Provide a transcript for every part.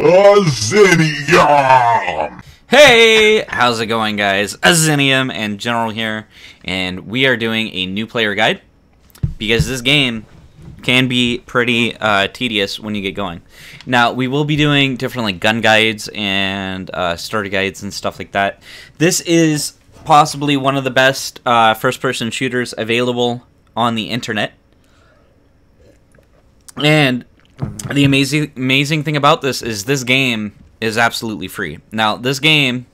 Azineum! Hey, how's it going, guys? Azineum and General here, and we are doing a new player guide because this game can be pretty tedious when you get going. Now, we will be doing different like gun guides and starter guides and stuff like that. This is possibly one of the best first-person shooters available on the internet, and the amazing thing about this game is absolutely free. Now, this game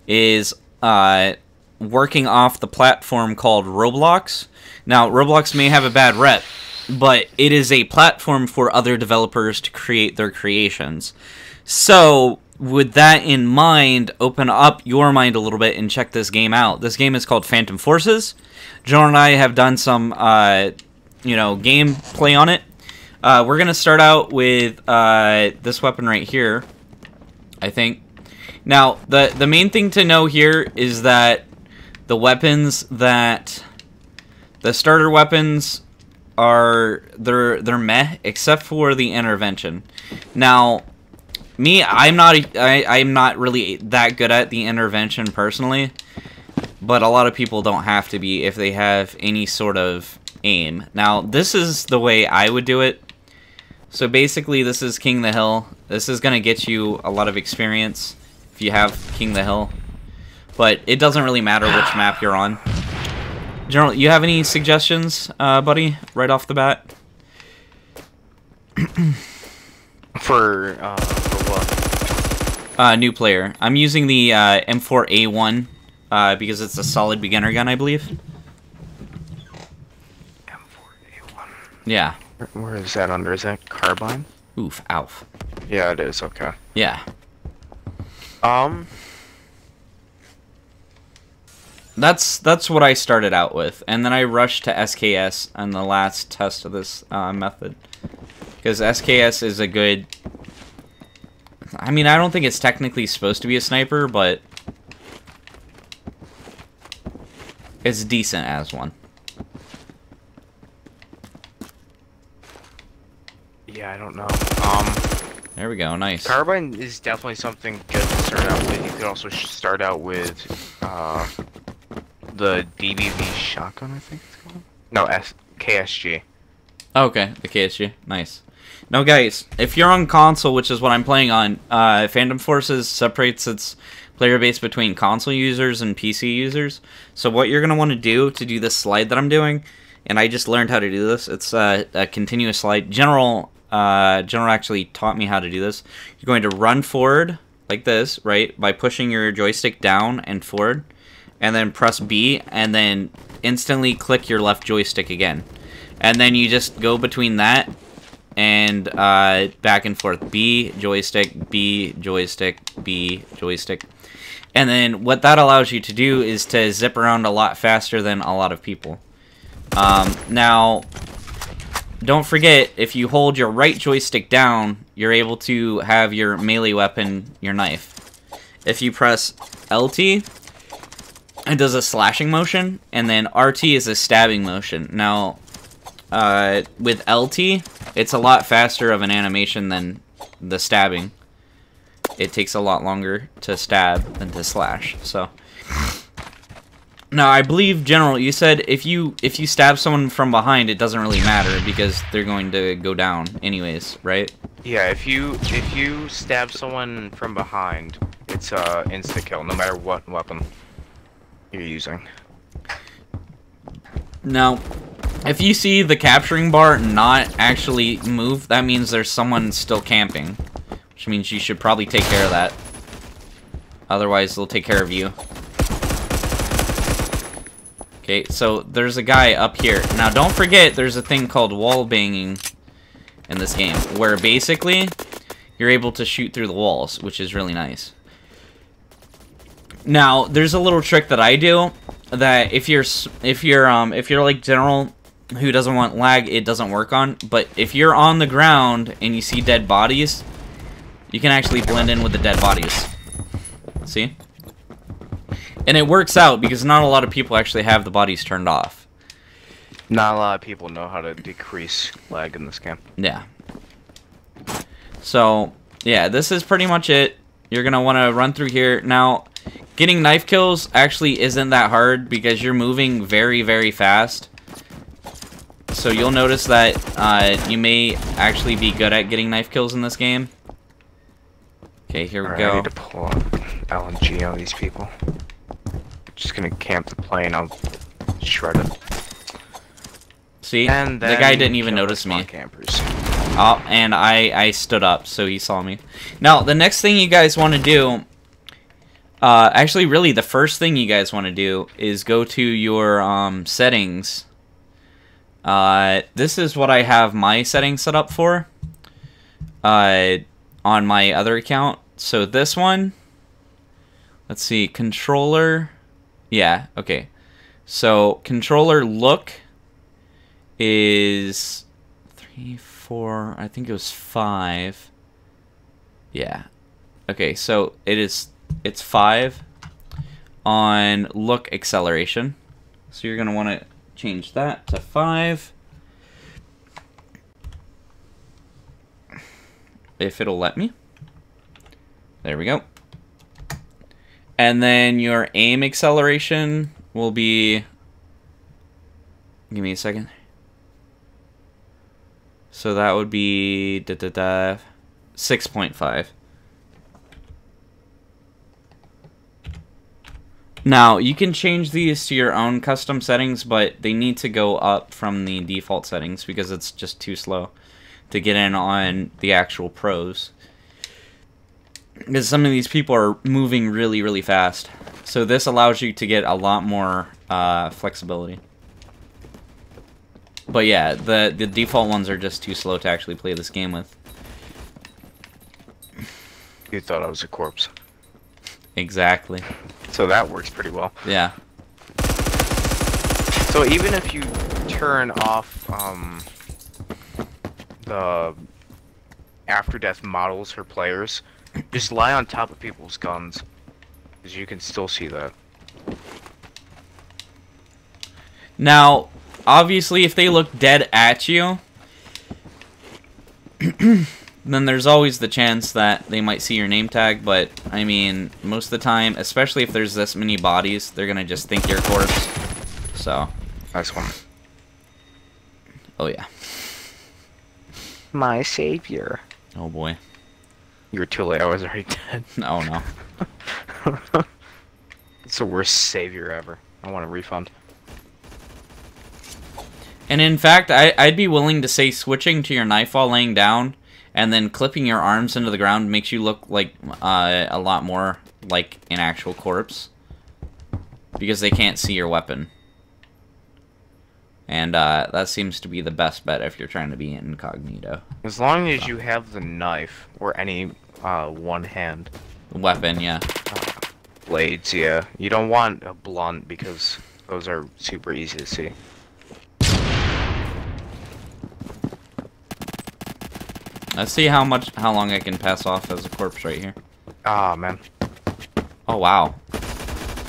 is working off the platform called Roblox. Now, Roblox may have a bad rep, but it is a platform for other developers to create their creations. So, with that in mind, open up your mind a little bit and check this game out. This game is called Phantom Forces. John and I have done some, gameplay on it. We're going to start out with this weapon right here, I think. Now, the main thing to know here is that the weapons that... the starter weapons are... they're meh, except for the intervention. Now, me, I'm not really that good at the intervention personally, but a lot of people don't have to be if they have any sort of aim. Now, this is the way I would do it. So basically, this is King the Hill. This is going to get you a lot of experience if you have King the Hill. But it doesn't really matter which map you're on. General, you have any suggestions, buddy, right off the bat? For what? New player. I'm using the M4A1 because it's a solid beginner gun, I believe. M4A1. Yeah. Where is that under? Is that carbine? Oof, ouf. Yeah, it is. Okay. Yeah. That's what I started out with, and then I rushed to SKS on the last test of this method, because SKS is a good... I mean, I don't think it's technically supposed to be a sniper, but it's decent as one. Yeah, I don't know. There we go, nice. Carbine is definitely something good to start out with. You could also start out with the DBV shotgun, I think it's called. No, KSG. Okay, the KSG, nice. Now, guys, if you're on console, which is what I'm playing on, Phantom Forces separates its player base between console users and PC users. So what you're gonna want to do this slide that I'm doing, and I just learned how to do this. It's a continuous slide. General actually taught me how to do this. You're going to run forward like this, right, by pushing your joystick down and forward, and then press B, and then instantly click your left joystick again. And then you just go between that and back and forth. B, joystick, B, joystick, B, joystick. And then what that allows you to do is to zip around a lot faster than a lot of people. Now, don't forget, if you hold your right joystick down, you're able to have your melee weapon, your knife. If you press LT, it does a slashing motion, and then RT is a stabbing motion. Now, with LT, it's a lot faster of an animation than the stabbing. It takes a lot longer to stab than to slash, so... Now, I believe, General, you said if you stab someone from behind, it doesn't really matter because they're going to go down anyways, right? Yeah, if you stab someone from behind, it's insta kill, no matter what weapon you're using. Now, if you see the capturing bar not actually move, that means there's someone still camping, which means you should probably take care of that. Otherwise, they'll take care of you. Okay, so there's a guy up here. Now, don't forget, there's a thing called wall banging in this game, where basically you're able to shoot through the walls, which is really nice. Now, there's a little trick that I do that if you're like General who doesn't want lag, it doesn't work on. But if you're on the ground and you see dead bodies, you can actually blend in with the dead bodies. See? And it works out because not a lot of people actually have the bodies turned off. Not a lot of people know how to decrease lag in this game. Yeah. So, yeah, this is pretty much it. You're going to want to run through here. Now, getting knife kills actually isn't that hard because you're moving very, very fast. So you'll notice that you may actually be good at getting knife kills in this game. Okay, here we go. I need to pull up LMG on these people. Just gonna camp the plane. I'll shred it. See, And the then guy didn't even kill notice the me. campers. Oh, and I stood up, so he saw me. Now, the next thing you guys want to do... actually, really, the first thing you guys want to do is go to your settings. This is what I have my settings set up for. On my other account. So this one... Let's see, controller... Yeah, okay. So, controller look is 3, 4, I think it was 5. Yeah. Okay, so it's 5 on look acceleration. So you're going to want to change that to 5. If it'll let me. There we go. And then your aim acceleration will be... Give me a second. So that would be 6.5. Now, you can change these to your own custom settings, but they need to go up from the default settings because it's just too slow to get in on the actual pros. Because some of these people are moving really, really fast. So this allows you to get a lot more flexibility. But yeah, the default ones are just too slow to actually play this game with. You thought I was a corpse. Exactly. So that works pretty well. Yeah. So even if you turn off the after death models for players, just lie on top of people's guns, because you can still see that. Now, obviously, if they look dead at you, then there's always the chance that they might see your name tag, but, I mean, most of the time, especially if there's this many bodies, they're gonna just think you're a corpse. So. Nice one. Oh, yeah. My savior. Oh, boy. You were too late, I was already dead. Oh, no. It's the worst savior ever. I want a refund. And in fact, I'd be willing to say switching to your knife while laying down and then clipping your arms into the ground makes you look like a lot more like an actual corpse. Because they can't see your weapon. And that seems to be the best bet if you're trying to be incognito. As long as you have the knife or any one hand Weapon, yeah. blades, yeah. You don't want a blunt because those are super easy to see. Let's see how long I can pass off as a corpse right here. Ah, man. Oh wow.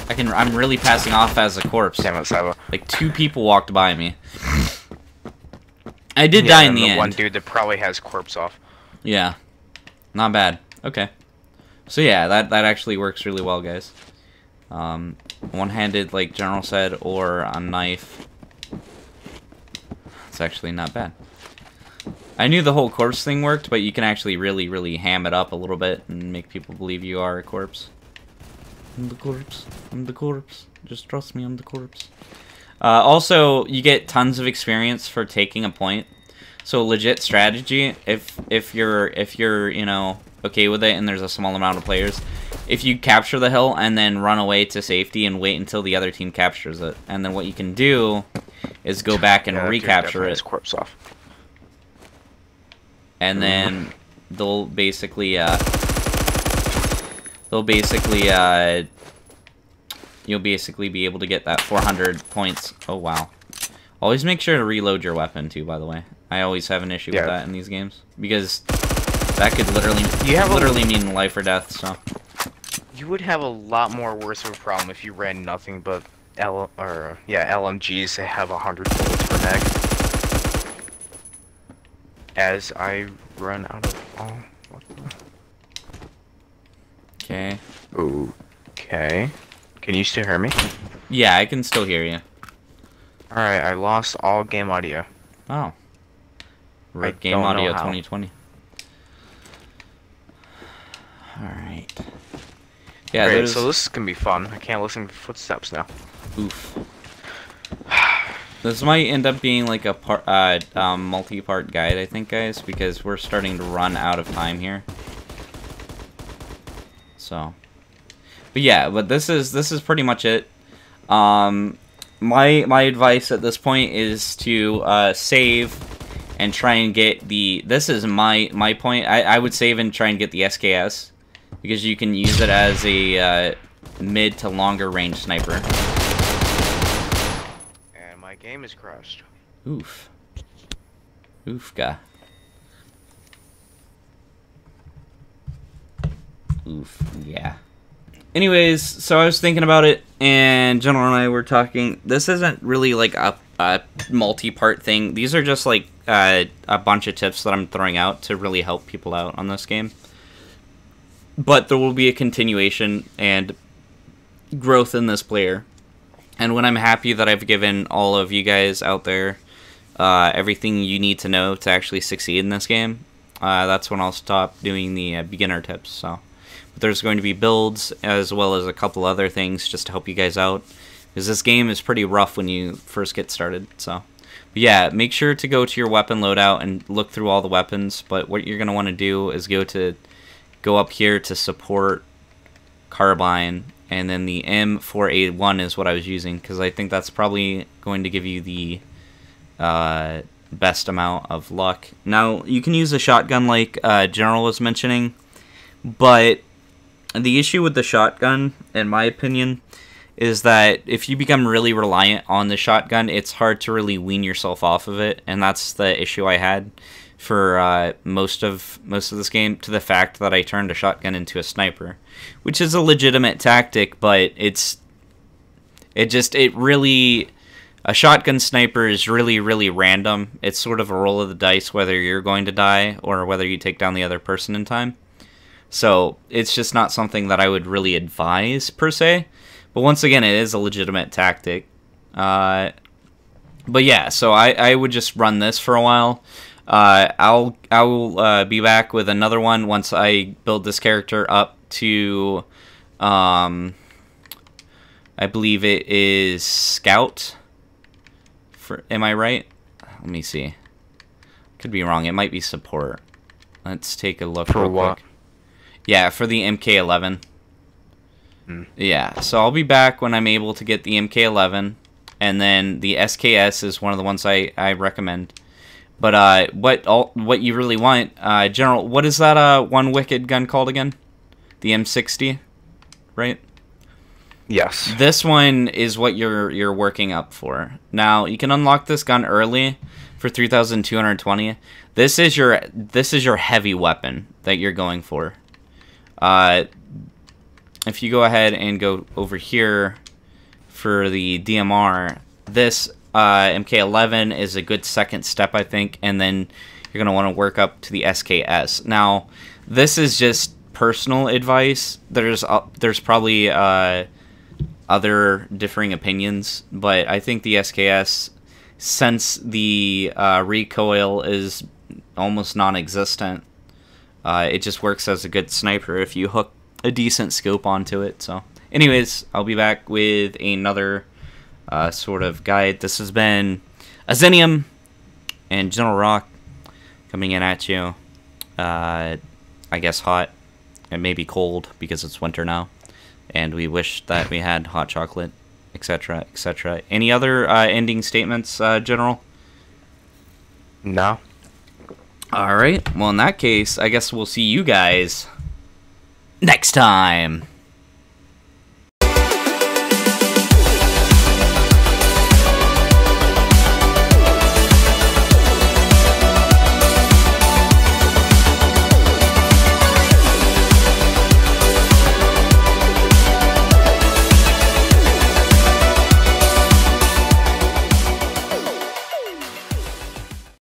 I'm really passing off as a corpse. Damn it, Saba. Like 2 people walked by me. I did die in the end. One dude that probably has corpse off. Yeah. Not bad. Okay. So yeah, that actually works really well, guys. One-handed, like General said, or a knife. It's actually not bad. I knew the whole corpse thing worked, but you can actually really, really ham it up a little bit and make people believe you are a corpse. I'm the corpse. I'm the corpse. Just trust me, I'm the corpse. Also, you get tons of experience for taking a point. So legit strategy, if you're you know okay with it and there's a small amount of players, if you capture the hill and then run away to safety and wait until the other team captures it, and then what you can do is go back and recapture it. Corpse off. And then they'll basically you'll basically be able to get that 400 points. Oh wow. Always make sure to reload your weapon too, by the way. I always have an issue with that in these games because that could literally mean life or death, so. You would have a lot more worse of a problem if you ran nothing but LMGs that have 100 bullets per mag. As I run out of Okay. Okay. Can you still hear me? Yeah, I can still hear you. Alright, I lost all game audio. Oh. I Game don't know audio how. 2020. Alright. Yeah, Great, there's... so this can be fun. I can't listen to footsteps now. Oof. This might end up being like a multi-part guide, I think, guys, because we're starting to run out of time here. So, but yeah, but this is pretty much it. My advice at this point is to save and try and get the. This is my point. I would save and try and get the SKS because you can use it as a mid to longer range sniper. My game is crashed. Oof. Oofga. Oof, yeah. Anyways, so I was thinking about it, and General and I were talking. This isn't really like a multi-part thing. These are just like a bunch of tips that I'm throwing out to really help people out on this game. But there will be a continuation and growth in this player. And when I'm happy that I've given all of you guys out there everything you need to know to actually succeed in this game, that's when I'll stop doing the beginner tips. So, but there's going to be builds as well as a couple other things just to help you guys out, because this game is pretty rough when you first get started. So, but yeah, make sure to go to your weapon loadout and look through all the weapons. But what you're going to want to do is go up here to support carbine. And then the M4A1 is what I was using, because I think that's probably going to give you the best amount of luck. Now, you can use a shotgun like General was mentioning, but the issue with the shotgun, in my opinion, is that if you become really reliant on the shotgun, it's hard to really wean yourself off of it, and that's the issue I had for most of this game, to the fact that I turned a shotgun into a sniper, which is a legitimate tactic, but a shotgun sniper is really random. It's sort of a roll of the dice whether you're going to die or whether you take down the other person in time. So it's just not something that I would really advise per se. But once again, it is a legitimate tactic. But yeah, so I would just run this for a while. I will be back with another one once I build this character up to, I believe it is Scout. Am I right? Let me see. Could be wrong. It might be support. Let's take a look real quick. Yeah, for the MK11. Yeah, so I'll be back when I'm able to get the MK11, and then the SKS is one of the ones I recommend. But what you really want, General, what is that one wicked gun called again? The M60, right? Yes. This one is what you're working up for. Now, you can unlock this gun early for 3,220. This is your heavy weapon that you're going for. If you go ahead and go over here for the DMR, this MK11 is a good second step, I think, and then you're going to want to work up to the SKS. Now, this is just personal advice. There's probably other differing opinions, but I think the SKS, since the recoil is almost non-existent, it just works as a good sniper if you hook a decent scope onto it. So anyways, I'll be back with another sort of guide. This has been Azineum and General Rock coming in at you. I guess hot and maybe cold because it's winter now, and we wish that we had hot chocolate, etc., etc. Any other ending statements, General? No. All right. Well, in that case, I guess we'll see you guys next time.